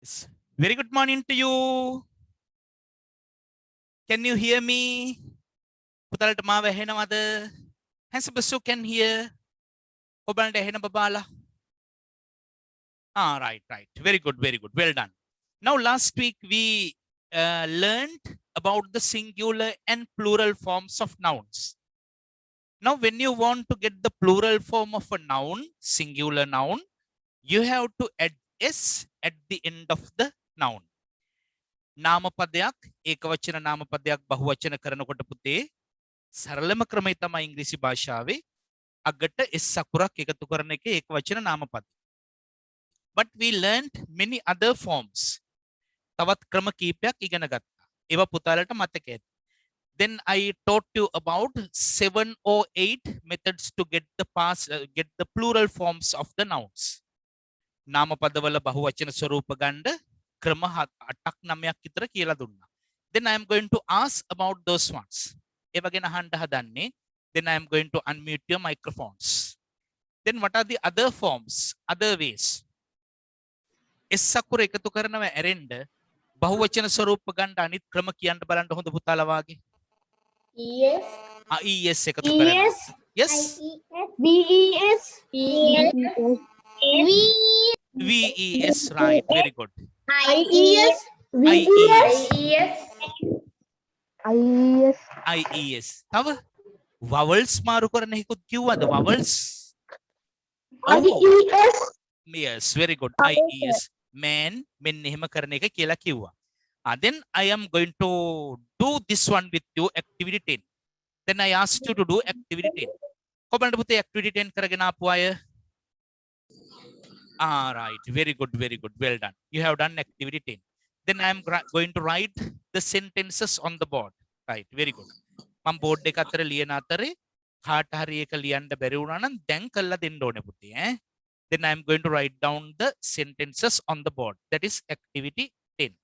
Yes. Very good morning to you. Can you hear me? පුතලට මාව ඇහෙනවද? Hansabasu can hear. ඔබලට ඇහෙන බබාලා? Ah, right. Very good, very good. Well done. Now, last week we learned about the singular and plural forms of nouns. Now, when you want to get the plural form of a noun, singular noun, you have to add s at the end of the noun. නාමපදයක් ඒකවචන නාමපදයක් බහුවචන කරනකොට පුතේ සරලම ක්‍රමය තමයි ඉංග්‍රීසි භාෂාවේ අගට s අකුරක් එකතු කරන එක ඒකවචන නාමපද. But we learned many other forms. තවත් ක්‍රම කීපයක් ඉගෙන ගත්තා. ඒවා පුතාලට මතක ඇති. Then I taught you about 7 or 8 methods to get the plural forms of the nouns. නාමපදවල බහුවචන ස්වරූප ගන්න ක්‍රම 8ක් 9ක් විතර කියලා දුන්නා. Then I am going to ask about those ones. ඒව ගැන අහන්න හදන්නේ. Then I am going to unmute your microphones. Then what are the other forms, other ways? S අකුර එකතු කරනව ඇරෙන්න බහුවචන ස්වරූප ගන්න අනිත් ක්‍රම කියන්න බලන්න හොඳ පුතාලා වාගේ. ES. ES එකතු කරනවා. Yes. BES. VES, right. Very good. IES. IES. IES. තව vowels මාරු කරන හිකුත් කිව්වද vowels? IES. Yes, very good. IES. Man මෙන්න එහෙම කරන එක කියලා කිව්වා. Then I am going to do this one with you, activity 10. Then I asked you to do activity 10. කොබලට පුතේ activity 10 කරගෙන ආපු අය? Right. Very good. Well done. You have done activity 10. Then I am going to write the sentences on the board. Right. Very good. මම board එක අතර ලියන අතරේ කාට හරි එක ලියන්න බැරි වුණා නම් දැන් කළා දෙන්න ඕනේ පුතේ ඈ. Then I am going to write down the sentences on the board. That is activity 10.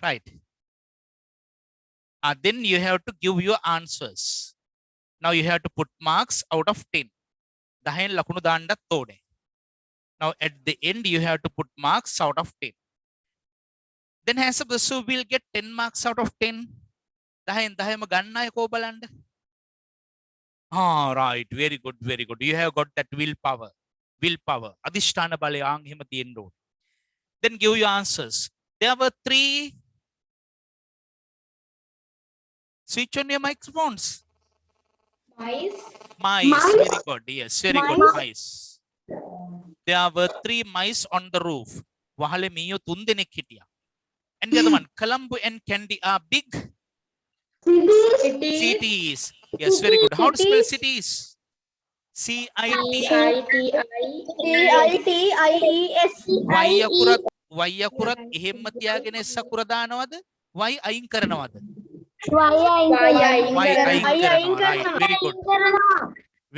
Right. Then you have to give your answers. Now you have to put marks out of 10. 10 ලකුණු දාන්නත් ඕනේ. Now at the end you have to put marks out of 10. Then as a so we'll get 10 marks out of 10. 10 10ම ගන්න අය කෝ බලන්න. Right, very good, very good. You have got that willpower. Willpower. අදිෂ්ඨාන බලය ආන් එහෙම තියෙන්න ඕනේ. Then give your answers. There were 3. Switch on your microphones. Mice. Mice. Very good. Yes, very good. Mice. There were 3 mice on the roof. වහලේ මීයෝ 3 දෙනෙක් හිටියා. And the other one, Colombo and Candy are big cities. Yes, very good. How to spell cities? C-I-T-I-E-S. Y අකුරත් එහෙම්ම තියාගෙන S අකුර දානවද? Y අයින් කරනවද? Y අයින් කරනවා. Right, very good.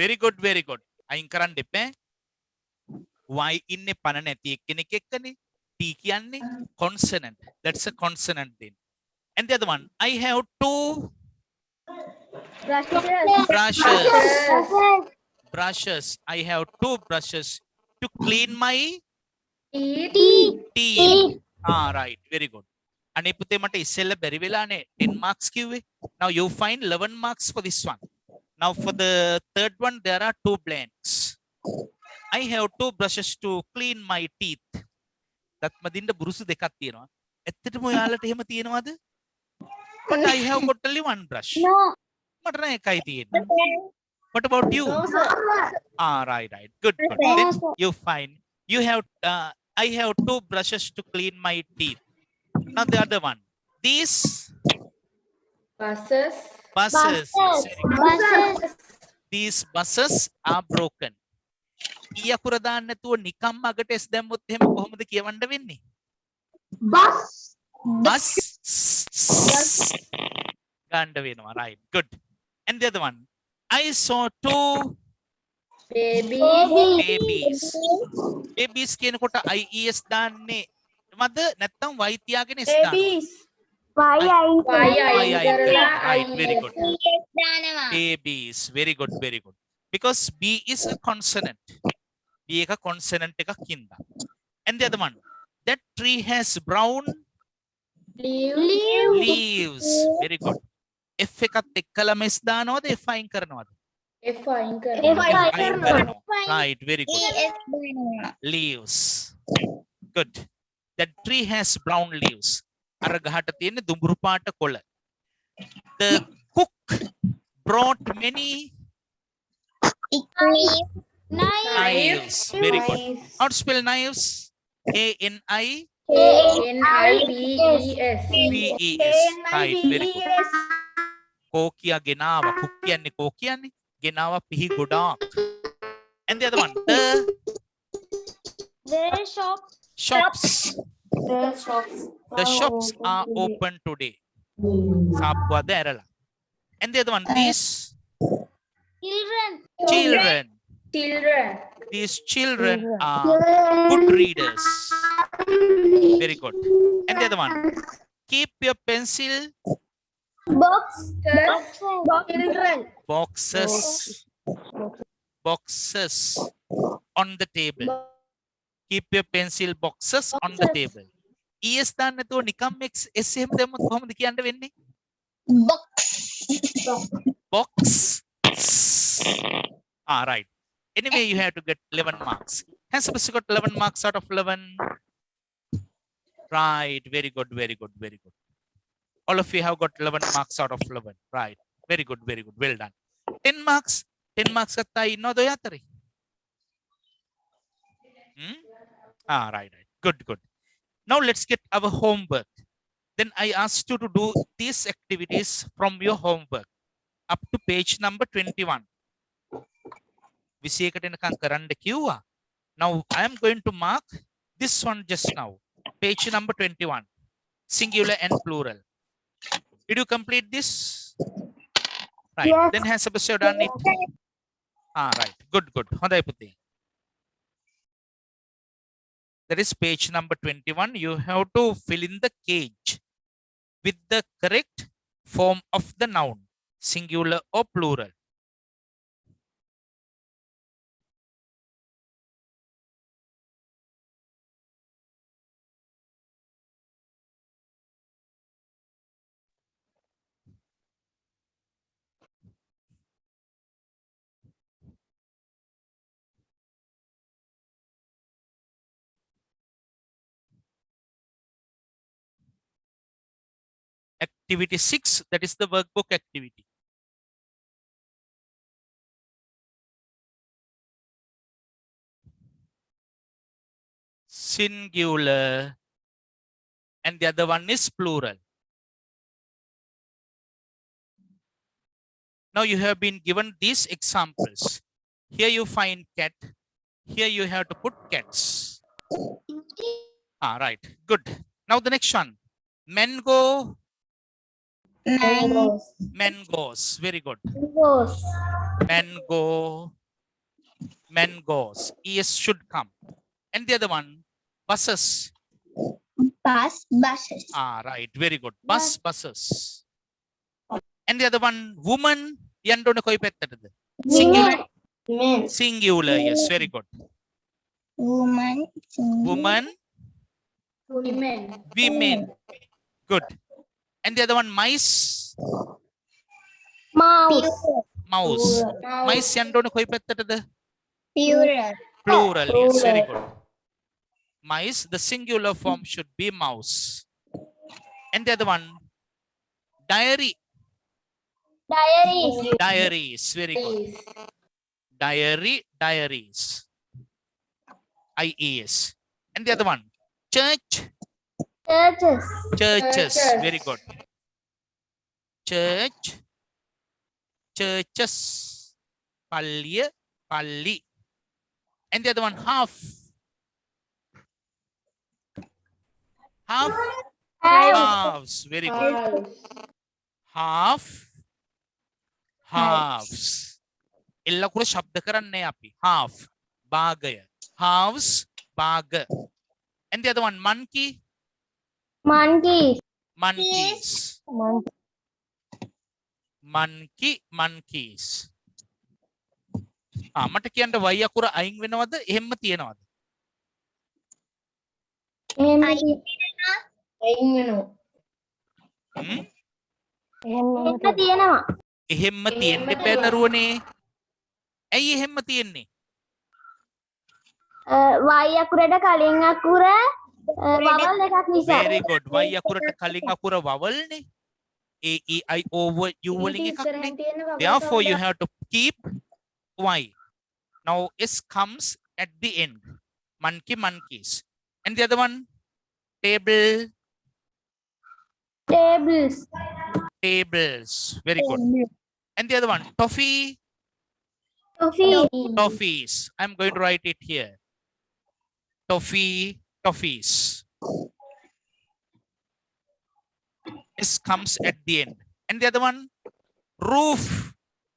Very good, very good. අයින් කරන්න එපා. Y ඉන්නේ පණ නැති එක්කෙනෙක් එක්කනේ. T කියන්නේ consonant. That's a consonant then. And the other one, I have 2 brushes. I have 2 brushes to clean my teeth. Right, very good. අනේ පුතේ මට ඉස්සෙල්ලා බැරි වෙලානේ 10 marks කිව්වේ. Now you find 11 marks for this one. Now for the third one there are 2 blanks. I have 2 brushes to clean my teeth. දත් මදින්න බුරුසු දෙකක් තියෙනවා. ඇත්තටම ඔයාලට එහෙම තියෙනවද? But I have got only 1 brush. No. මට නම් එකයි තියෙන්නේ. What about you? No, sir. Right. Good. Then you find you have I have 2 brushes to clean my teeth. Now the other one. These Buses. buses. These buses are broken. ඊ අකුර දාන්න නැතුව නිකම්ම අගට S දැම්මොත් එහෙම කොහොමද කියවන්න වෙන්නේ? Bus. Bus. ගන්න වෙනවා. Right. Good. And the other one. I saw 2 babies. Babies කියනකොට IES දාන්නේ මද නැත්නම් Y තියාගෙන S දානවා? Right, very good. Babies. Very good, very good. Because B is a consonant. B එක consonant එකක් හින්දා. And the other one. That tree has brown leaves. Very good. F එකත් එක්කලම S දානවද F අයින් කරනවද? F අයින් කරනවා. Right, very good. Leaves. Good. That tree has brown leaves. අර ගහට තියෙන දුඹුරු පාට කොළ. The cook brought many knives. Very good. How to spell knives? K-N-I-V-E-S. V-E-S. Right, very good. Kokia genawa. Cook කියන්නේ කෝ කියන්නේ genawa පිහි ගොඩාක්. And the other one. The shops. The shops are open today. සාප්පුවද ඇරලා. And the other one. These children. These children are good readers. Very good. And the other one. Keep your pencil boxes on the table. Keep your pencil boxes on the table. ES දාන්න නැතුව නිකම් S එහෙම දැම්මොත් කොහොමද කියන්න වෙන්නේ? Box. Right. Anyway, you have to get 11 marks. Has Subhasu got 11 marks out of 11? Right. Very good. All of you have got 11 marks out of 11. Right. Very good. Well done. 10 marks. 10 marks ගත්තා ඉන්නවද ඔය අතරේ? Right. Good. Now let's get our homework. Then I asked you to do these activities from your homework up to page number 21. 21ට එනකම් කරන්න කිව්වා. Now I am going to mark this one just now. Page number 21. Singular and plural. Did you complete this? Right. Yes. Then has Subhasu done it? Right. Good. හොඳයි පුතේ. That is page number 21. You have to fill in the cage. with the correct form of the noun, singular or plural. Activity 6, that is the workbook activity. Singular, and the other one is plural. Now you have been given these examples. Here you find cat. Here you have to put cats. Right, good. Now the next one. Mango, Mangoes. mangoes. Very good. Mangoes. Mango, mangoes. Es should come. And the other one, buses. Buses. Right, very good. Buses. And the other one, woman. Yandone koi pettadu. Singular. Men. Singular, yes, very good. Woman. Woman, Women. women. Good. And the other one, mice. Mouse. Mouse. Mice yandone koi pettadu. Plural. Plural, yes, very good. Mice, the singular form should be mouse. And the other one, diary. Diaries. Diaries, very good. Diary, diaries. IES. And the other one, church. Churches. Churches, very good. Church, churches. Palliya, palli. And the other one, half. Half, halves, very good. Half, halves. එල්ලකුර ශබ්ද කරන්නේ අපි. Half, භාගය. Halves, භාග. And the other one, monkey. Monkeys. Monkeys. Monkey, monkeys. මට කියන්න y අකුර අයින් වෙනවද එහෙම්ම තියෙනවද? එහෙම්ම තියෙන්න එපා දරුවනේ. ඇයි එහෙම්ම තියෙන්නේ? Y අකුරට කලින් අකුර vowel එකක් නිසා. Very good. y අකුරට කලින් අකුර vowelනේ. A E I O U වලින් එකක්නේ. Therefore you have to keep y. Now s comes at the end. Monkey, monkeys. And the other one, table. Tables. Tables. Very good. And the other one, toffee. Coffee. Toffees. I'm going to write it here. Toffee, toffees. S comes at the end. And the other one, roof.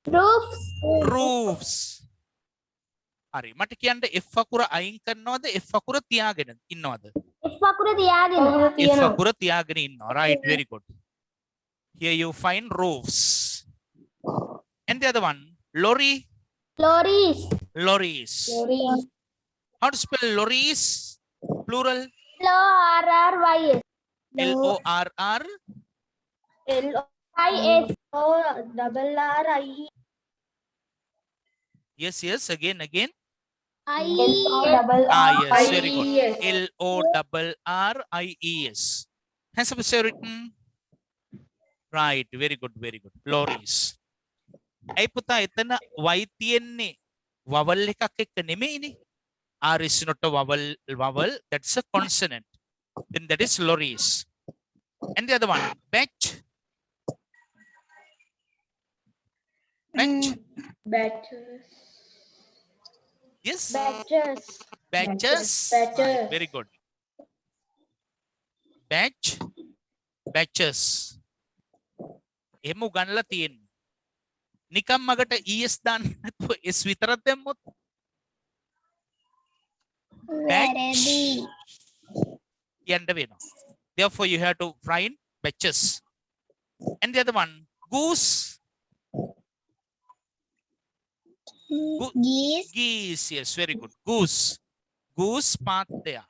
Roofs. Roofs. හරි මට කියන්න F අකුර අයින් කරනවද F අකුර තියාගෙන ඉන්නවද? F අකුර තියාගෙන. F අකුර තියාගෙන ඉන්නවා. Right, very good. Here you find roofs. And the other one, lorry. Lorries. Lorries. How to spell lorries? Plural. Lorrys. L-O-R-R. L-O-I-S. Yes, yes, again. I. Yes, very good. L-O-R-R-I-E-S. Has a written? Right, very good, very good. Lorries. Ay puta, එතන y තියෙන්නේ vowel එකක් එක්ක නෙමෙයිනේ. R is not a vowel, that's a consonant. Then that is lorries. And the other one, batch. Batch. Batches. Yes. Batches. Batches. Batches. Right, very good. Batch. Batches. එහෙම උගන්ලා තියෙන්නේ. නිකම් මගට ES දාන්න නැතුව S විතරක් දැම්මොත් batch යන්න වෙනවා. Therefore you have to find Batches. And the other one, goose. geese, Geese. Yes, very good. Goose. Goose පාත්තයා.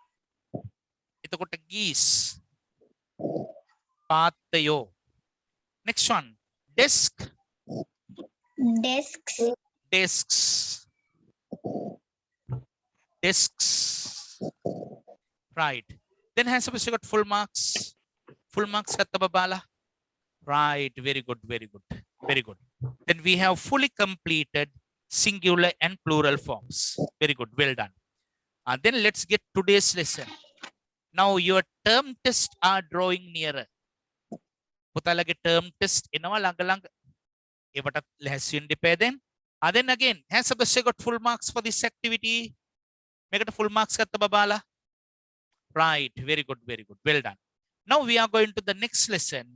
එතකොට geese. පාත්තයෝ. Next one, desk. desks, Desks. Desks. Right. Then has suppose you got full marks. Full marks katta babala. Right. Very good. Very good. Very good. Then we have fully completed singular and plural forms. Very good. Well done. Then let's get today's lesson. Now your term tests are drawing nearer. පුතාලගේ term test එනවා ළඟ ළඟ. ඒවටත් ලැහැස්සි වෙන්න එපා then. Then again, has suppose you got full marks for this activity. මේකට full marks ගත්ත බබාලා. Right. Very good. Very good. Well done. Now we are going to the next lesson.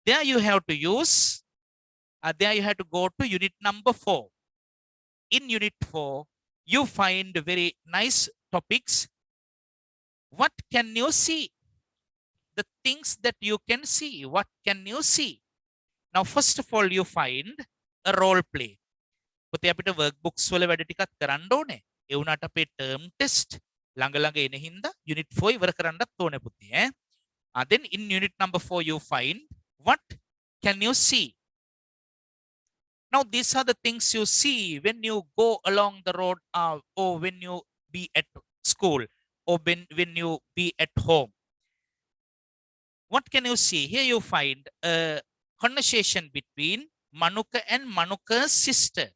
There you have to use, there you have to go to unit number 4. In unit 4, you find very nice topics. What can you see? The things that you can see. What can you see? Now, first of all, you find a role play. පුතේ අපිට workbooks වල වැඩ ටිකක් කරන්න ඕනේ. ඒ වුණාට අපේ term test ළඟ ළඟ එන හින්දා unit 4 ඉවර කරන්නත් ඕනේ පුතේ ඈ. Then in unit number 4 you find what can you see? Now these are the things you see when you go along the road or when you be at school or when you be at home. What can you see? Here you find a conversation between Manuka and Manuka's sister.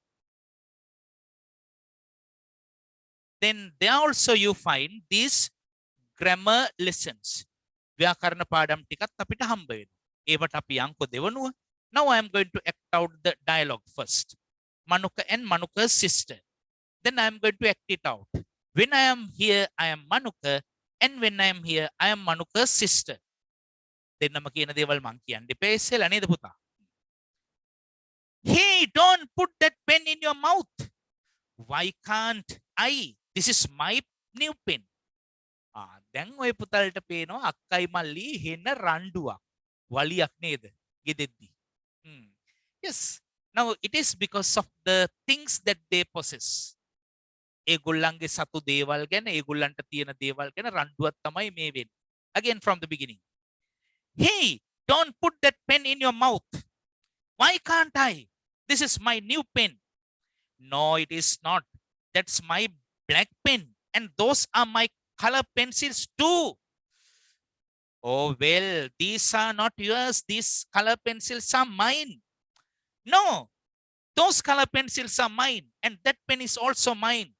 Then there also you find these grammar lessons. ව්‍යාකරණ පාඩම් ටිකත් අපිට හම්බ වෙනවා. ඒවට අපි අංක දෙවනුව. Now I am going to act out the dialogue first. Manuka and Manuka's sister. Then I am going to act it out. When I am here, I am Manuka. And when I am here, I am Manuka's sister. දෙන්නම කියන දේවල් මං කියන්න එපා ඉස්සෙල්ලා නේද පුතා? Hey, don't put that pen in your mouth. Why can't I? This is my new pen. දැන් ඔය පුතල්ට පේනවා අක්කයි මල්ලි හෙන රණ්ඩුවක්. වලියක් නේද? ගෙදෙද්දි. Yes. Now it is because of the things that they possess. ඒගොල්ලන්ගේ සතු දේවල් ගැන, ඒගොල්ලන්ට තියෙන දේවල් ගැන රණ්ඩුවක් තමයි මේ වෙන්නේ. Again from the beginning. Hey, don't put that pen in your mouth. Why can't I? This is my new pen. No, it is not. That's my black pen. And those are my color pencils too. Oh, well, these are not yours. These color pencils are mine. No, those color pencils are mine. And that pen is also mine.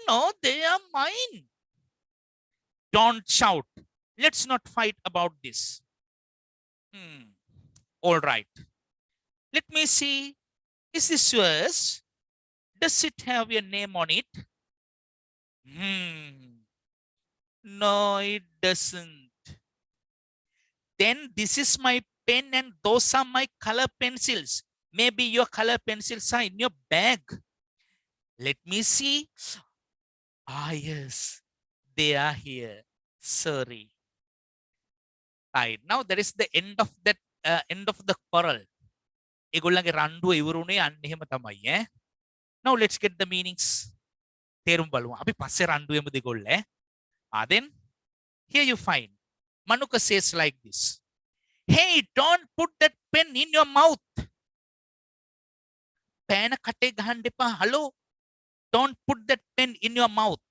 No, they are mine. Don't shout. Let's not fight about this. All right. Let me see. Is this yours? Does it have your name on it? No, it doesn't. Then this is my pen and those are my color pencils. Maybe your color pencils are in your bag. Let me see. Yes, they are here. Sorry. Right. Now that is the end of that end of the quarrel. ඒගොල්ලන්ගේ රණ්ඩුව ඉවරුනේ අන්න එහෙම තමයි ඈ. Now let's get the meanings. තේරුම් බලමු. අපි පස්සේ රණ්ඩුවෙමු දෙගොල්ල ඈ. Then here you find Manuka says like this. Hey, don't put that pen in your mouth. පෑන කටේ ගහන්න එපා. Hello. Don't put that pen in your mouth.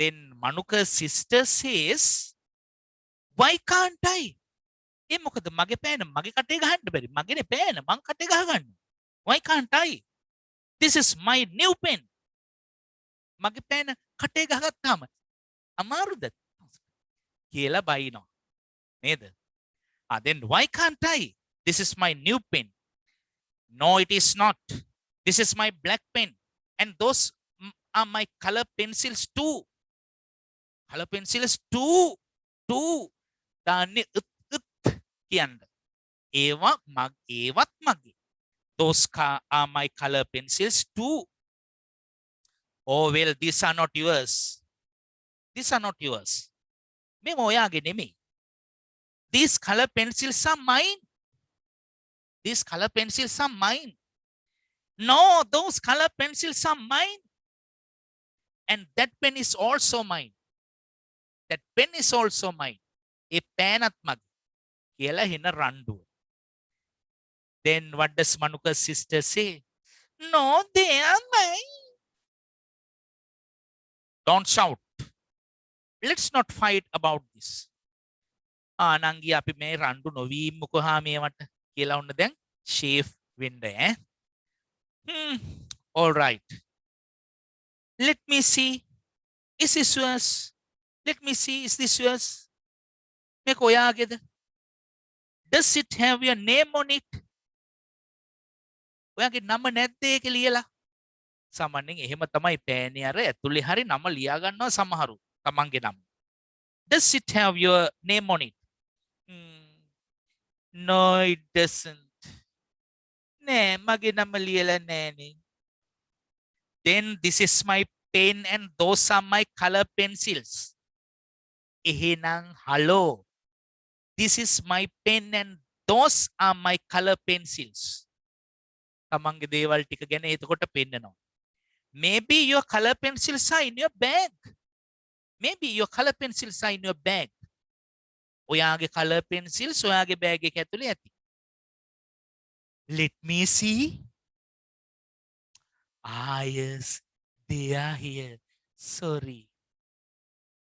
Then Manuka's sister says, why can't I? ඒ මොකද මගේ පෑන මගේ කටේ ගහන්න බැරි. මගේනේ පෑන මං කටේ ගහගන්න. Why can't I? This is my new pen. මගේ පෑන කටේ ගහගත්තාම අමාරුද? කියලා බයිනවා. නේද? Then why can't I? This is my new pen. No, it is not. This is my black pen. And those are my color pencils too. Color pencils too. දාන්නේ කියන්න. ඒවත් මගේ. Those are my color pencils too. Oh, well, these are not yours. These are not yours. මේව ඔයාගේ නෙමෙයි. These color pencils are mine. These color pencils are mine. No, those color pencils are mine. And that pen is also mine. That pen is also mine. A pen at mag. Kela hina randu. Then what does Manuka's sister say? No, they are mine. Don't shout. Let's not fight about this. Nangi api me randu novi mukoha me mat kela unna then shave window. All right. Let me see. Is this yours? Let me see. Is this yours? Me koya ageda. Does it have your name on it? ඔයාගේ නම නැද්ද ඒක ලියලා? සාමාන්‍යයෙන් එහෙම තමයි පෑනේ අර ඇතුලේ හරි නම ලියා ගන්නවා සමහරු තමන්ගේ නම. Does it have your name on it? No, it doesn't. නෑ මගේ නම ලියලා නෑනේ. Then this is my pen and those are my color pencils. එහෙනම් hello. This is my pen and those are my color pencils. තමන්ගේ දේවල් ටික ගැන එතකොට පෙන්නනවා. Maybe your color pencils are in your bag. Maybe your color pencils are in your bag. ඔයාගේ color pencils ඔයාගේ bag එක ඇතුලේ ඇති. Let me see. Ah, yes, they are here. Sorry.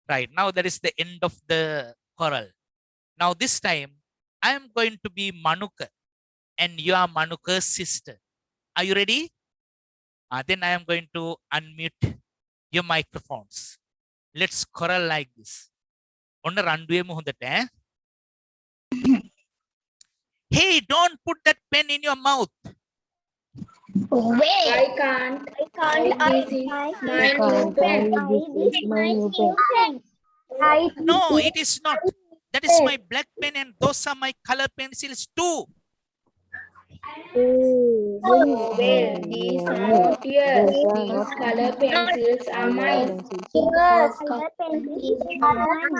Right, now that is the end of the choral. Now this time, I am going to be Manuka and you are Manuka's sister. Are you ready? Then I am going to unmute your microphones. Let's choral like this. Onna randuwemu hondata. Hey, don't put that pen in your mouth. Wait. I can't. This is my I new pen. this is my new pen. No, it is not. That is my black pen and those are my color pencils too. Well, these are not yours. These color pencils are mine. Yours, color pencils are mine.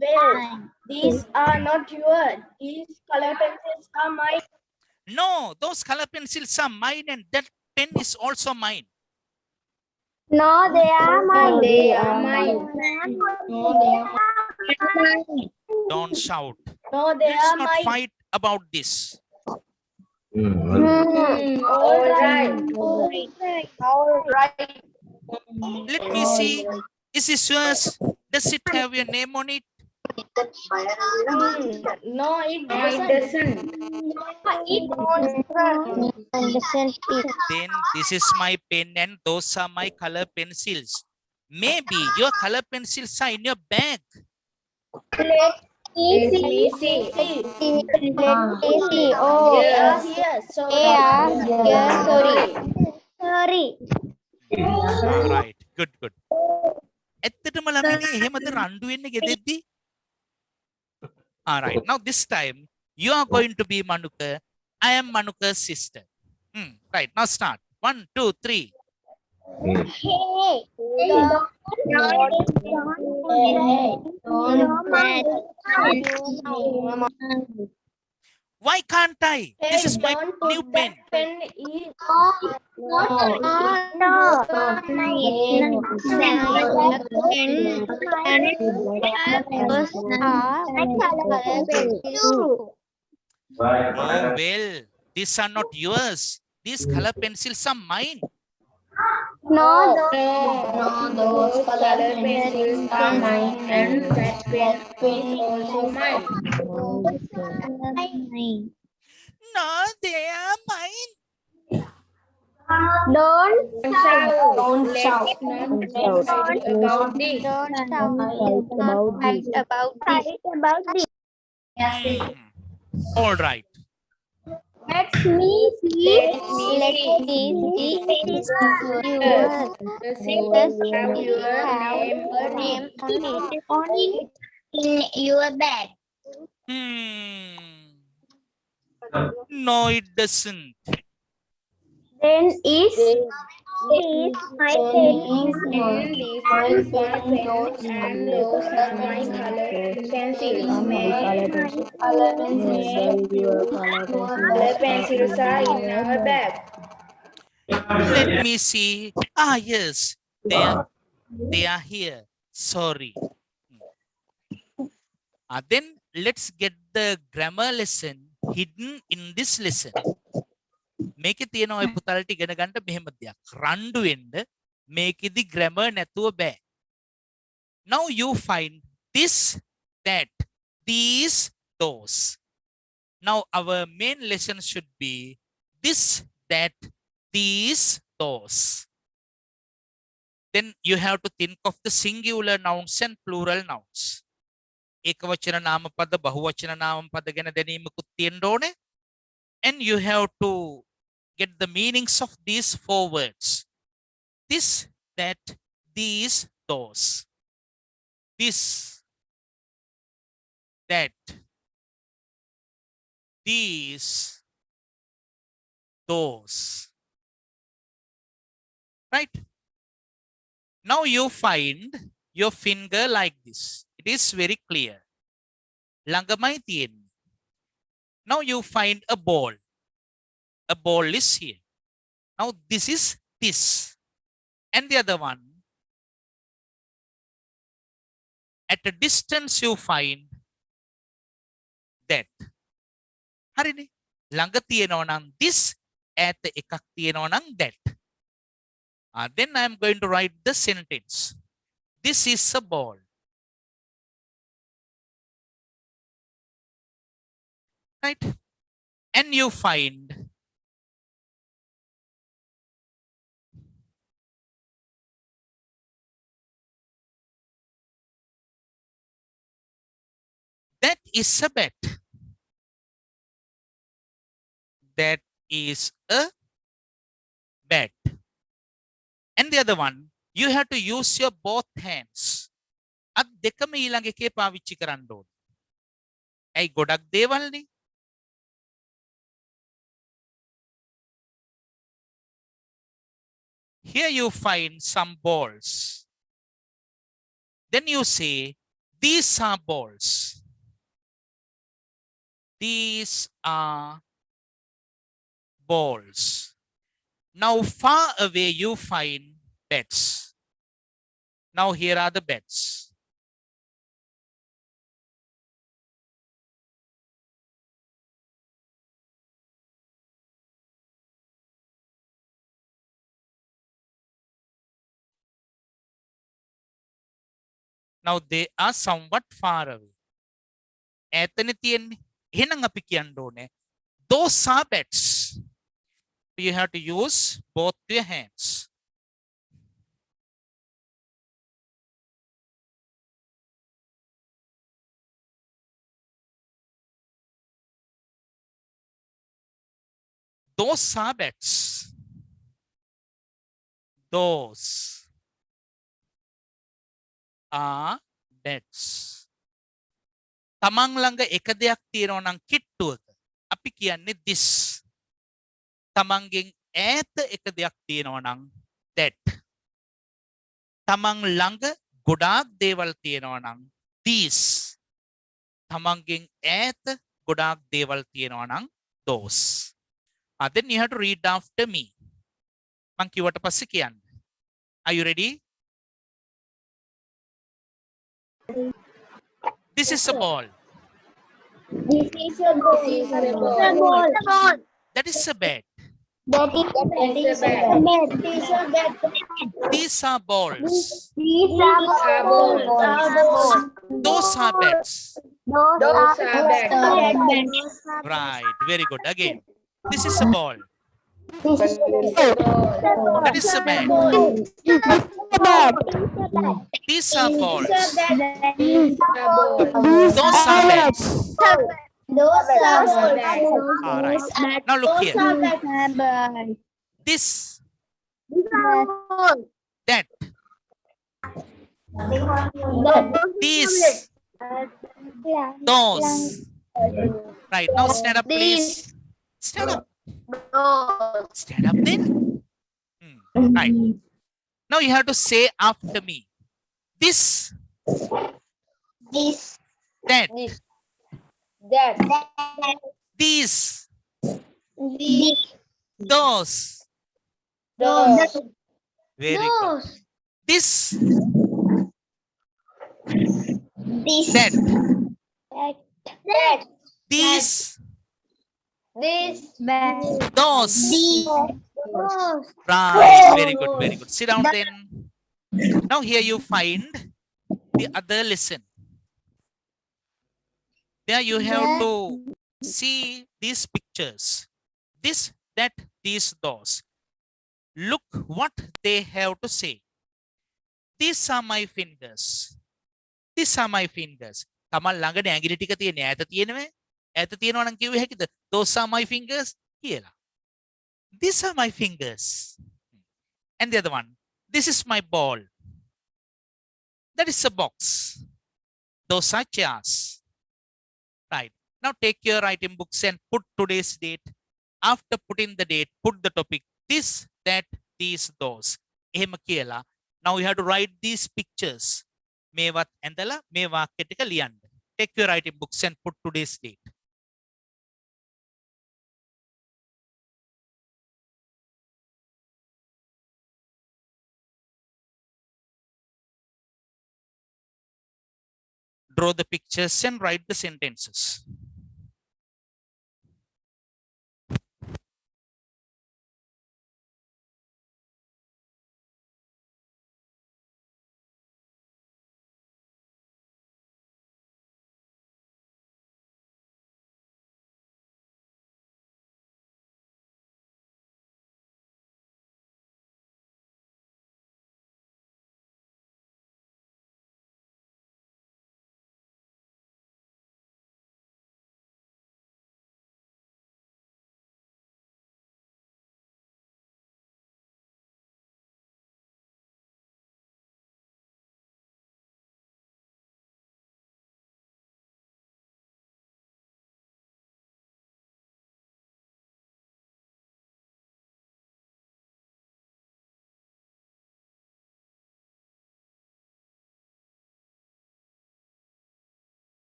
Well, these are not yours. These color pencils are mine. No, those color pencils are mine and that pen is also mine. No, they are mine. They are mine. No, they are mine. Don't shout. No, they Let's are not mine. fight about this. All right. All right. Let me see. Is this yours? Does it have your name on it? No, it doesn't. Then this is my pen and those are my color pencils. Maybe your color pencils are in your bag. Let me see. Oh, They are here. Sorry. Right. Good, good. ඇත්තටම ළඟනේ එහෙමද රණ්ඩු වෙන්නේ ගෙදෙද්දි? All right. Now this time you are going to be Manuka. I am Manuka's sister. Right. Now start. 1, 2, 3. Why can't I? This is my new pen. Pen is Oh, well, these are not yours. These color pencils are mine. No, those color pencils are mine, and that pen is also mine. No, they are mine. Don't Shout. Don't shout. Let's not fight about this. about this. All right. Let me see. Let me see. Does it have your name on it? In your bag. No, it doesn't. Then is These my These pens. these my pens and those are my colored pencils. Color pencils. Color pencils are in our bag. Let me see. Ah, yes, they are here. Sorry. Then let's get the grammar lesson hidden in this lesson. Make it තියෙනවා ඔය පුතාලට ඉගෙන ගන්න මෙහෙම දෙයක්. රණ්ඩු වෙන්න මේකෙදි grammar නැතුව බෑ. Now you find this, that, these, those. Now our main lesson should be this, that, these, those. Then you have to think of the singular nouns and plural nouns. ඒකවචන නාමපද බහුවචන නාමපද ගැන දැනීමකුත් තියෙන්න ඕනේ. And you have to get the meanings of these four words. This, that, these, those. This, that, these, those. Right? Now you find your finger like this. It is very clear. ළඟමයි තියෙන්නේ. Now you find a ball. A ball is here. Now this is this. And the other one. At a distance you find that. හරිනේ. ළඟ තියෙනවා නම් this, ඈත එකක් තියෙනවා නම් that. Then I am going to write the sentence. This is a ball. Right? And you find that is a bat. That is a bat. And the other one, you have to use your both hands. අත් දෙකම ඊළඟ එකේ පාවිච්චි කරන්න ඕනේ. ඇයි ගොඩක් දේවල්නේ. Here you find some balls. Then you say, these are balls. These are balls. Now far away you find bats. Now here are the bats. Now they are somewhat far away. ඈතනේ තියෙන්නේ. එහෙනම් අපි කියන්න ඕනේ those are bats. You have to use both your hands. Those are bats. Those are bats. තමන් ළඟ එක දෙයක් තියෙනවා නම් කිට්ටුවක අපි කියන්නේ this. තමන්ගෙන් ඈත එක දෙයක් තියෙනවා නම් that. තමන් ළඟ ගොඩාක් දේවල් තියෙනවා නම් these. තමන්ගෙන් ඈත ගොඩාක් දේවල් තියෙනවා නම් those. Then you have to read after me. මං කිව්වට පස්සේ කියන්න. Are you ready? This is a ball. This is a ball. That is a bat. That is a bat. These are balls. These are balls. Those are bats. Those are bats. Right. Very good. Again. This is a ball. This is a That is a bat. These are balls. Those are bats. All right. Now look here. This, that, these, those. Right. Now stand up, please. Stand up. Stand up then. Right. Now you have to say after me. This, This. that, This. That. these, This. those. Those. Very good. This, This. that, That. these, This. those. Those. Right. Very good. Very good. Sit down then. Now here you find the other lesson. There you have to see these pictures. This, that, these, those. Look what they have to say. These are my fingers. These are my fingers. තමන් ළඟ ඇඟිලි ටික තියෙන ඈත තියෙනවේ. ඈත තියෙනවා නම් කිව්වේ හැකිද? Those are my fingers කියලා. These are my fingers. And the other one. This is my ball. That is a box. Those are chairs. Right. Now take your writing books and put today's date. After putting the date, put the topic. This, that, these, those. එහෙම කියලා. Now you have to write these pictures. මේවත් ඇඳලා මේ වාක්‍ය ටික ලියන්න. Take your writing books and put today's date. Draw the pictures and write the sentences.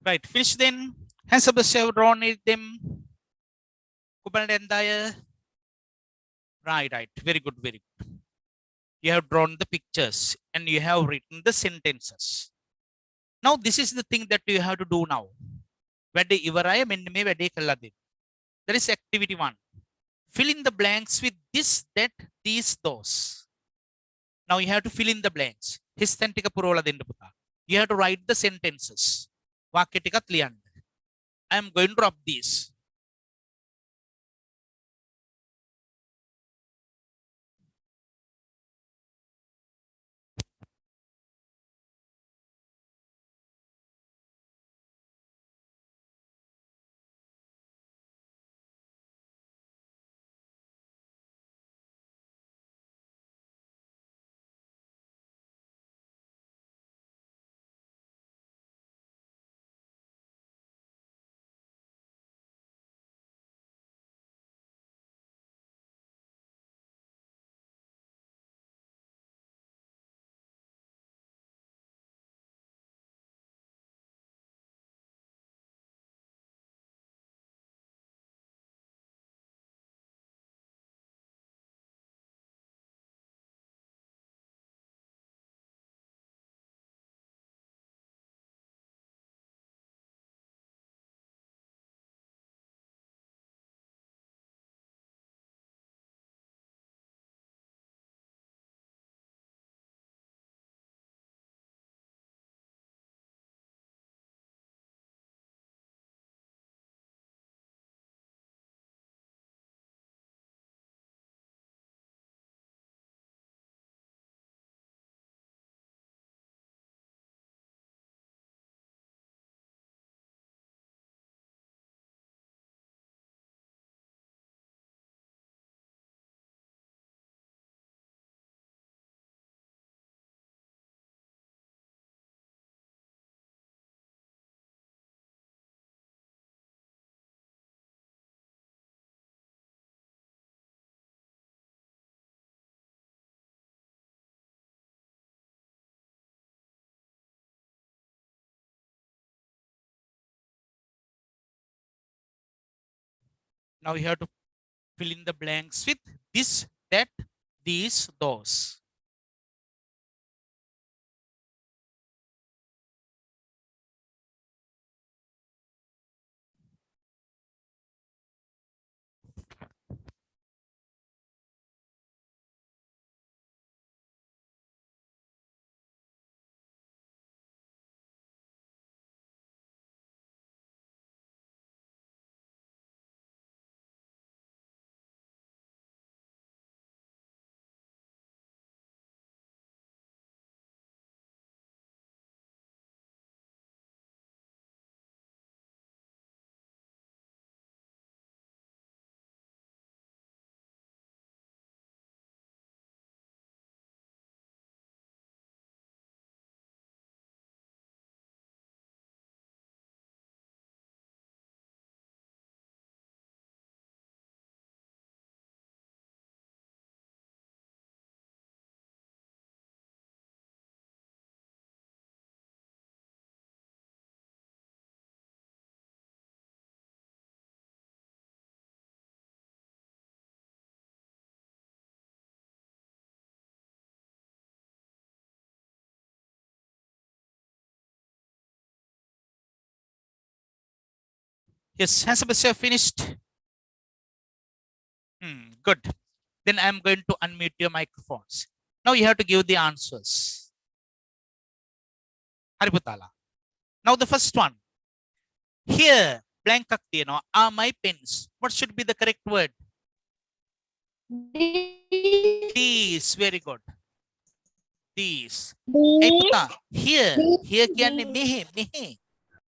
Right, finish then. Has Sebastian drawn it them? Kuban entire. Right, right. Very good, very good. You have drawn the pictures and you have written the sentences. Now, this is the thing that you have to do now. That is activity 1. Fill in the blanks with this, that, these, those. Now you have to fill in the blanks. You have to write the sentences. I am going to drop these. Now you have to fill in the blanks with this, that, these, those. Yes, has Sebastian finished? Good. Then I am going to unmute your microphones. Now you have to give the answers. Hariputala. Now the first one. Here, blank are my pens. What should be the correct word? These. Very good. These. Hey, puta. Here. Here kyanne mehe. Mehe.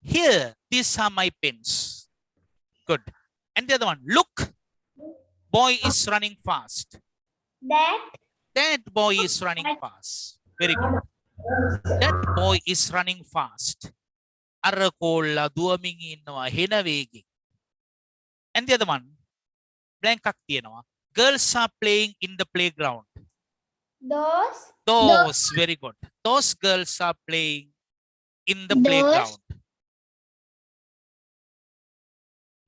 Here. These are my pens. Good. And the other one. Look. Boy is running fast. That boy is running fast. Very good. That boy is running fast. Arakolla duwaming innawa hena wege. And the other one, blank ak tiyenawa. Girls are playing in the playground. Those, very good. Those girls are playing in the playground.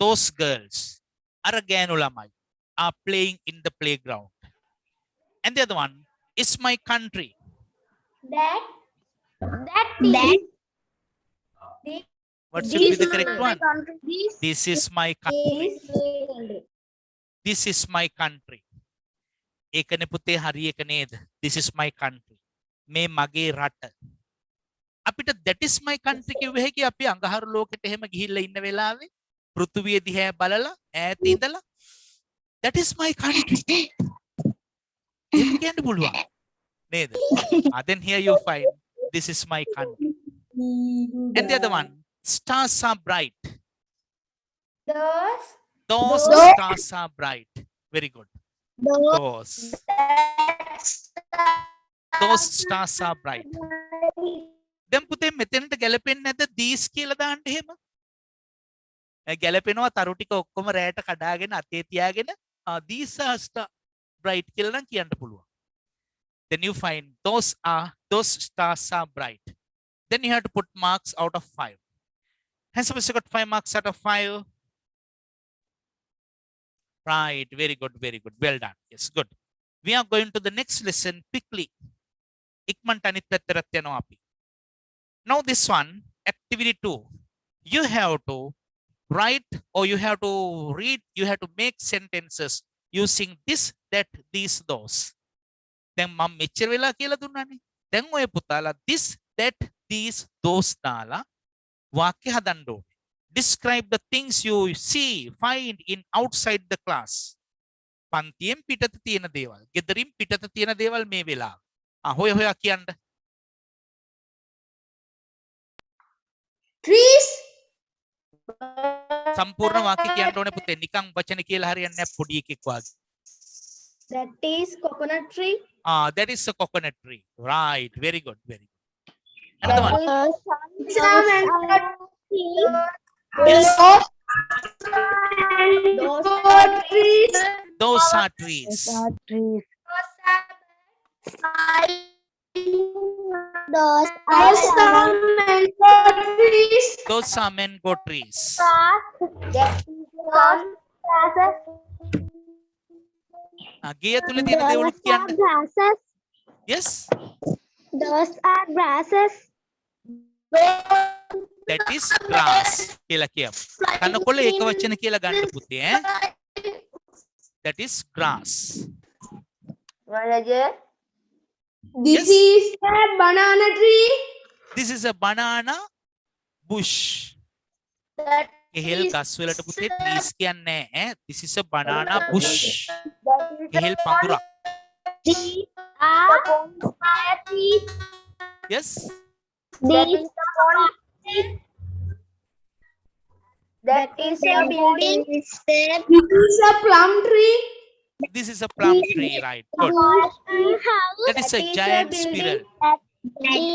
those girls, අර ගෑනු ළමයි, are playing in the playground. And the other one is my country. That What should be the correct one? This This is my country. is This is my country. ඒකනේ පුතේ හරි එක නේද? This is my country. මේ මගේ රට. අපිට that is my country කිව්ව හැකි අපි අඟහරු ලෝකෙට එහෙම ගිහිල්ලා ඉන්න වෙලාවේ පෘථුවිය දිහා බලලා ඈත ඉඳලා that is my country. එහෙම කියන්න පුළුවන් නේද? Then here you find this is my country. And the other one, stars are bright. Those stars are bright. Very good. Those stars are bright. දැන් පුතේ මෙතනට ගැලපෙන්නේ නැද්ද these කියලා දාන්න එහෙම? ගැලපෙනවා තරු ටික ඔක්කොම රැයට කඩාගෙන අතේ තියාගෙන these are bright කියලා නම් කියන්න පුළුවන්. Then you find those stars are bright. Then you have to put marks out of 5. Has somebody got 5 marks out of 5? Right, very good, very good. Well done. Yes, good. We are going to the next lesson quickly. ඉක්මනට අනිත් පැත්තට යනවා අපි. Now this one, activity 2. You have to write or you have to read, you have to make sentences using this, that, these, those. දැන් මම මෙච්චර වෙලා කියලා දුන්නානේ. දැන් ඔය පුතාලා this, that, these, those දාලා වාක්‍ය හදන්න ඕනේ. Describe the things you see, find in outside the class. පන්තියෙන් පිටත තියෙන දේවල්, ගෙදරින් පිටත තියෙන දේවල් මේ වෙලාව. හොය හොයා කියන්න. trees. සම්පූර්ණ වාක්‍ය කියන්න ඕනේ පුතේ. නිකන් වචන කියලා හරියන්නේ නැහැ පොඩි එකෙක් වගේ. That is coconut tree. That is a coconut tree. Right, very good, very good. Another one. Yes. Those are trees. Those are mango trees. ගේ තුල තියෙන දේවලුත් කියන්න. Yes. Those are grasses. That is grass කියලා කියමු. කනකොළ ඒක වචන කියලා ගන්න පුතේ ඈ. That is grass. This is a banana tree. This is a banana bush. කෙහෙල් ගස් වලට පුතේ trees කියන්නේ ඈ. This is a banana bush. කෙහෙල් පඳුරක්. Yes. That is a building. This is a plum tree. This is a plum tree, right? Good. That is a giant squirrel.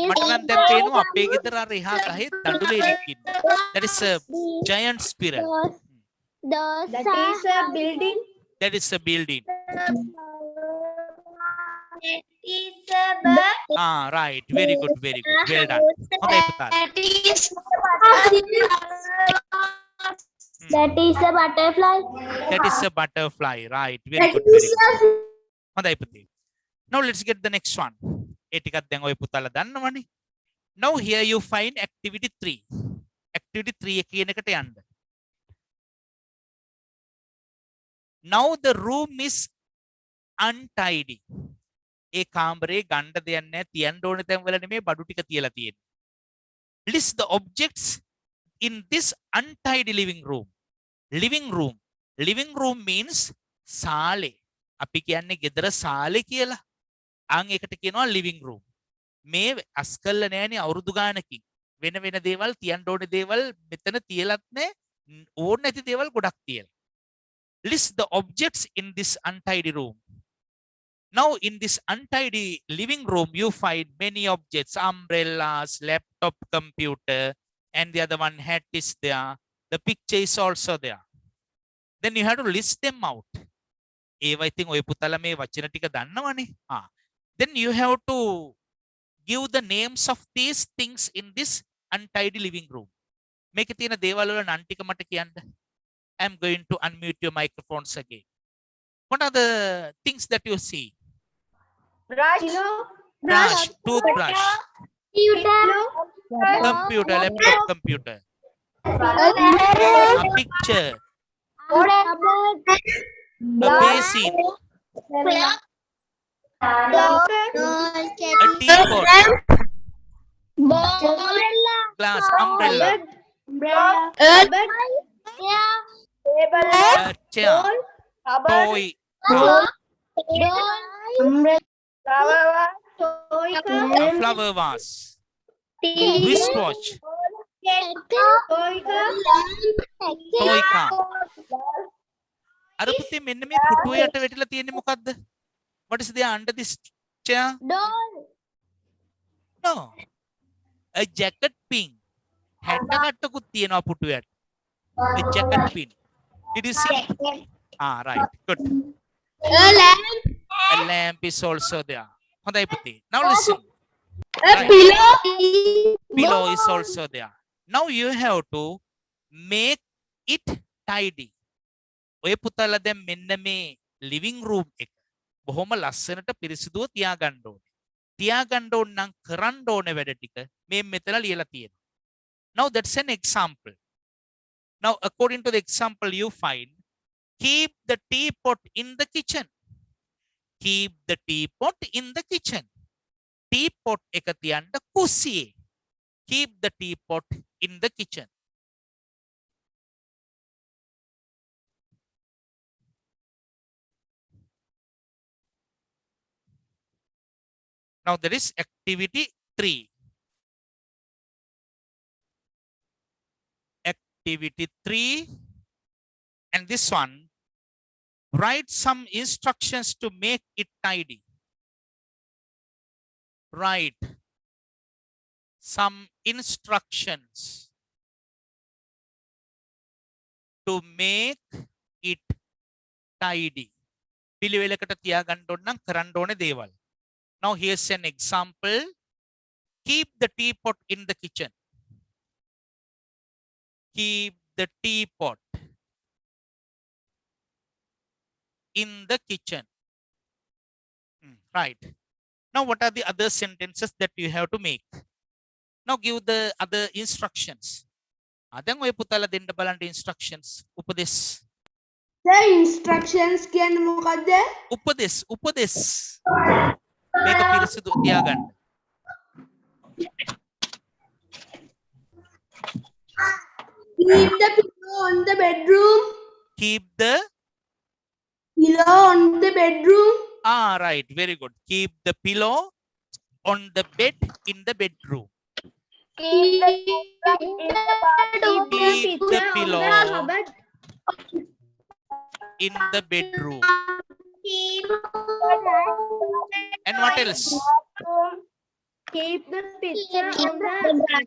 මට නම් දැන් පේනවා අපේ ගෙදර අර එහා ගහේ දඬුලෙක් ඉන්නවා. That is a giant squirrel. That is a building. That is a building. That is a bird. Right. Very good, very good. Well done. හොඳයි පුතාලා. That is a butterfly. That is a butterfly, right? Very good, very good. හොඳයි පුතේ. Now let's get the next one. ඒ ටිකක් දැන් ඔය පුතාලා දන්නවනේ. Now here you find activity 3. Activity 3 එක කියන එකට යන්න. Now the room is untidy. ඒ කාමරේ ගන්න දෙයක් නැහැ. තියන්න ඕන තැන් වල නෙමෙයි බඩු ටික තියලා තියෙන්නේ. List the objects in this untidy living room. Living room. Living room means සාලේ. අපි කියන්නේ ගෙදර සාලේ කියලා. අන් එකට කියනවා living room. මේ අස්කල්ල නෑනේ අවුරුදු ගානකින්. වෙන වෙන දේවල් තියන්න ඕනේ දේවල් මෙතන තියලත් නෑ. ඕන නැති දේවල් ගොඩක් තියලා. List the objects in this untidy room. Now in this untidy living room you find many objects, umbrellas, laptop, computer, and the other one hat is there. The picture is also there. Then you have to list them out. ඒවා ඉතින් ඔය පුතලා මේ වචන ටික දන්නවනේ. Then you have to give the names of these things in this untidy living room. මේකේ තියෙන දේවල් වල නම් ටික මට කියන්න. I'm going to unmute your microphones again. What are the things that you see? Brush. Brush, toothbrush, computer, laptop computer, a picture, a basin, a teapot, glass, umbrella, a chair, toy, car, a flower vase, wristwatch, toy car. අර පුතේ මෙන්න මේ පුටුව යට වැටිලා තියෙන්නේ මොකද්ද? What is there under this chair? No. A jacket pin. හැට කට්ටකුත් තියෙනවා පුටුව යට. A jacket pin. Did you see? Ah, right. Good. A lamp is also there. හොඳයි පුතේ. Now listen. Right. Pillow is also there. Now you have to make it tidy. ඔය පුතාලා දැන් මෙන්න මේ living room එක බොහොම ලස්සනට පිරිසිදුව තියාගන්න ඕනේ. තියාගන්න ඕන නම් කරන්න ඕනේ වැඩ ටික මේ මෙතන ලියලා තියෙනවා. Now that's an example. Now according to the example you find, keep the teapot in the kitchen. Keep the teapot in the kitchen. Teapot එක තියන්න කුස්සියේ. Keep the teapot in the kitchen. Now there is activity 3. Activity 3. And this one, write some instructions to make it tidy. Write some instructions to make it tidy. පිළිවෙලකට තියාගන්න ඕන නම් කරන්න ඕනේ දේවල්. Now here's an example. Keep the teapot in the kitchen. Keep the teapot in the kitchen. Right. Now what are the other sentences that you have to make? Now give the other instructions. දැන් ඔය පුතාලා දෙන්න බලන්න instructions. උපදෙස්. The instructions කියන්නේ මොකද්ද? උපදෙස්. මේක පිරිසිදු තියාගන්න. Keep the pillow on the bedroom. Keep the Pillow on the bedroom. right, very good. Keep the pillow on the bed in the bedroom. Keep the pillow in the bedroom. And what else? Keep the picture on the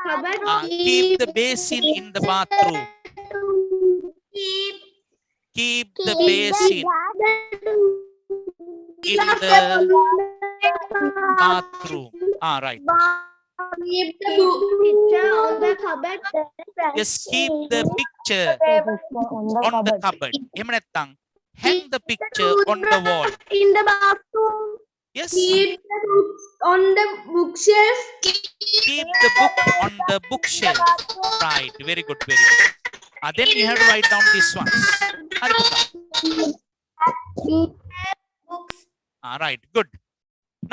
cupboard. Keep the basin in the bathroom. Keep the basin in the bathroom. Right. Keep the picture on the cupboard. Yes, keep the picture on the cupboard. එහෙම නැත්නම් hang the picture on the wall. In the bathroom. Yes. Keep the books on the bookshelf. Keep the book on the bookshelf. Right. Very good. Very good. Then you have to write down these ones. Right. Good.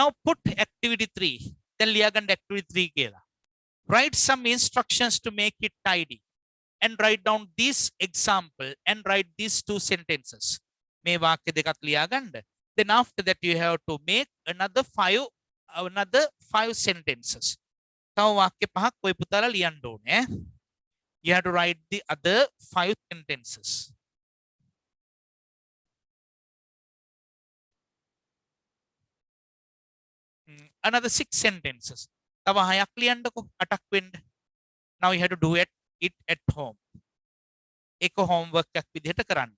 Now put activity 3. Then ලියාගන්න activity 3 කියලා. Write some instructions to make it tidy. And write down this example and write these 2 sentences. මේ වාක්‍ය දෙකක් ලියාගන්න. Then after that you have to make another 5 sentences. තව වාක්‍ය පහක් ඔය පුතාලා ලියන්න ඕනේ. You have to write the other 5 sentences. Another 6 sentences. තව 6ක් ලියන්නකෝ 8ක් වෙන්න. Now you have to do it at home. ඒක homework එකක් විදිහට කරන්න.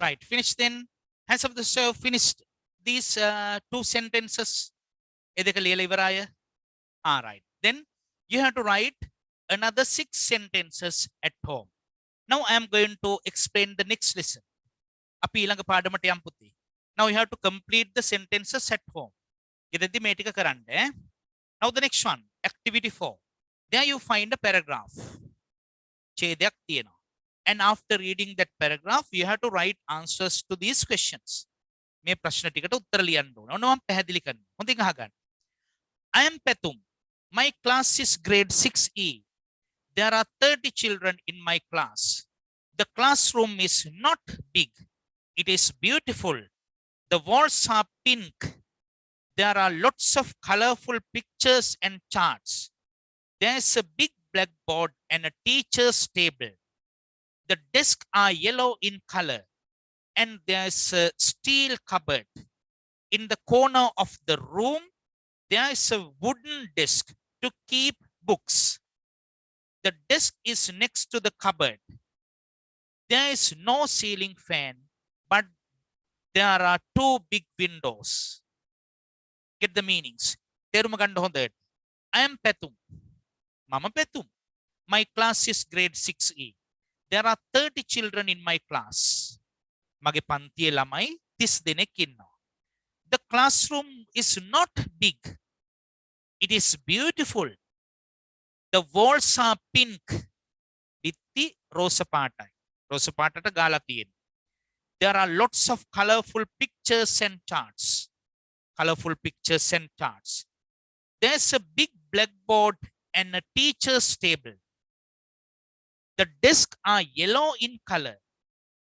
Right, finish then. Hands of the show finished these two sentences. Edeka liyala iwaraya. All right. Then you have to write another 6 sentences at home. Now I am going to explain the next lesson. Api ඊළඟ පාඩමට යම් පුතේ. Now you have to complete the sentences at home. ඉතින්දි මේ ටික කරන්න. Now the next one, activity 4. There you find a paragraph. ඡේදයක් තියෙනවා. And after reading that paragraph, you have to write answers to these questions. මේ ප්‍රශ්න ටිකට උත්තර ලියන්න ඕන. ඔන්න මම පැහැදිලි කරනවා. හොඳින් අහගන්න. I am Petum. My class is grade 6E. There are 30 children in my class. The classroom is not big. It is beautiful. The walls are pink. There are lots of colorful pictures and charts. There's a big blackboard and a teacher's table. The desks are yellow in color. And there's a steel cupboard. In the corner of the room, there is a wooden desk to keep books. The desk is next to the cupboard. There is no ceiling fan, but there are 2 big windows. Get the meanings. තේරුම ගන්න හොඳට. I am Petum. මම Petum. My class is grade 6E. There are 30 children in my class. මගේ පන්තියේ ළමයි 30 දෙනෙක් ඉන්නවා. The classroom is not big. It is beautiful. The walls are pink. බිත්ති රෝස පාටයි. රෝස පාටට ගාලා තියෙනවා. There are lots of colorful pictures and charts. Colorful pictures and charts. There's a big blackboard and a teacher's table. The desks are yellow in color.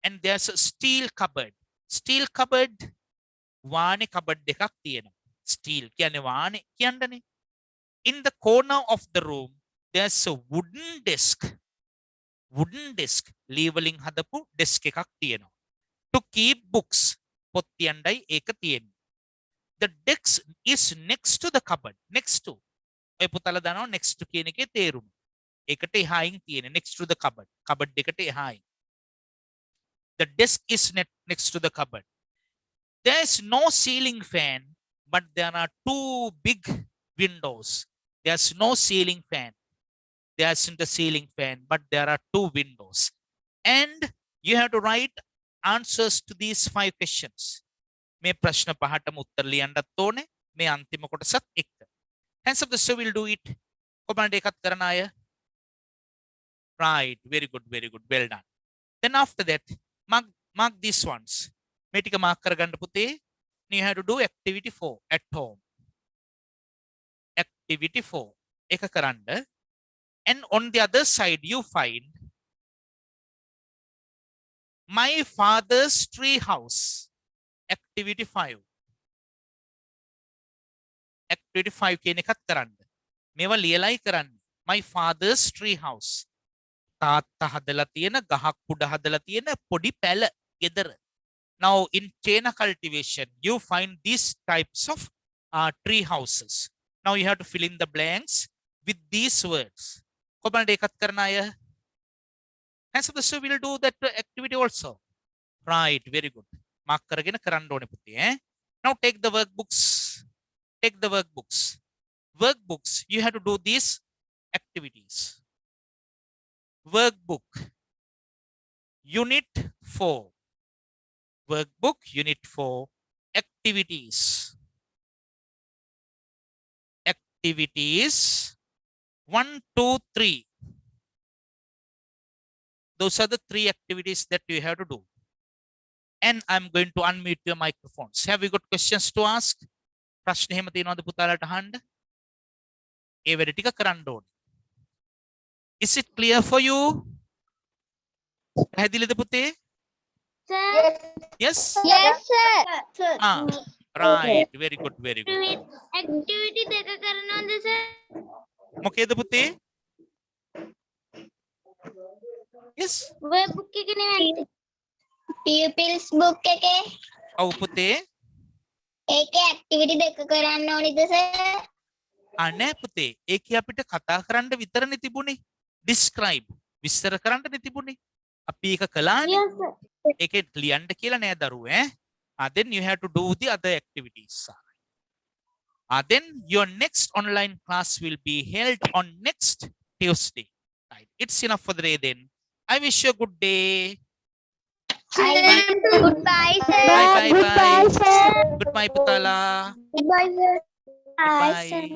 And there's a steel cupboard. Steel cupboard වානේ cupboard දෙකක් තියෙනවා. Steel කියන්නේ වානේ කියන්නනේ. In the corner of the room, there's a wooden desk. Wooden desk. ලී වලින් හදපු desk එකක් තියෙනවා. To keep books. පොත් තියන්නයි ඒක තියෙන්නේ. The desk is next to the cupboard. Next to. ඔය පුතලා දන්නවා next to කියන එකේ තේරුම. ඒකට එහායින් තියෙන්නේ next to the cupboard. cupboard එකට එහායින්. The desk is next to the cupboard. There is no ceiling fan, but there are 2 big windows. There's no ceiling fan. There isn't a ceiling fan, but there are 2 windows. And you have to write answers to these 5 questions. මේ ප්‍රශ්න පහටම උත්තර ලියන්නත් ඕනේ. මේ අන්තිම කොටසත් එක්ක. Hands up the show will do it. කොහොමද ඒකත් කරන අය? Right. Very good. Very good. Well done. Then after that, mark these ones. මේ ටික මාක් කරගන්න පුතේ. You have to do activity 4 at home. Activity 4. එක කරන්න. And on the other side, you find my father's tree house. Activity 5. Activity 5 කියන එකත් කරන්න. මේවා ලියලයි කරන්න. My father's tree house. තාත්තා හදලා තියෙන ගහක් උඩ හදලා තියෙන පොඩි පැල ගෙදර. Now in Chena cultivation, you find these types of tree houses. Now you have to fill in the blanks with these words. කොහොමද ඒකත් කරන අය? Hands up the show will do that activity also. Right, very good. Mark කරගෙන කරන්න ඕනේ පුතේ. Now take the workbooks. Take the workbooks. Workbooks, you have to do these activities. Workbook, Unit 4. Workbook, Unit 4. Activities. Activities 1, 2, 3. Those are the 3 activities that you have to do. And I'm going to unmute your microphones. Have you got questions to ask? ප්‍රශ්න එහෙම තියෙනවද පුතාලට අහන්න? ඒ වැඩ ටික කරන්න ඕනේ. Is it clear for you? පැහැදිලිද පුතේ? Sir. Yes? Yes, sir. Right. Very good. Very good. Activity දෙක කරනවද sir? මොකේද පුතේ? Yes. Web book එකේ නෙවෙයි. Pupils book එකේ ඔව් පුතේ. ඒකේ activity දෙක කරන්න ඕනිද sir? නෑ පුතේ. ඒකේ අපිට කතා කරන්න විතරනේ තිබුණේ. Describe. විස්තර කරන්නනේ තිබුණේ. අපි ඒක කළානේ. Yes, sir. ඒකේ ලියන්න කියලා නෑ දරුවෝ then you have to do the other activities. Then your next online class will be held on next Tuesday. Right. It's enough for the day then. I wish you a good day. Goodbye, sir. Bye bye Goodbye, bye. sir. Goodbye Putala. Goodbye, sir. Goodbye.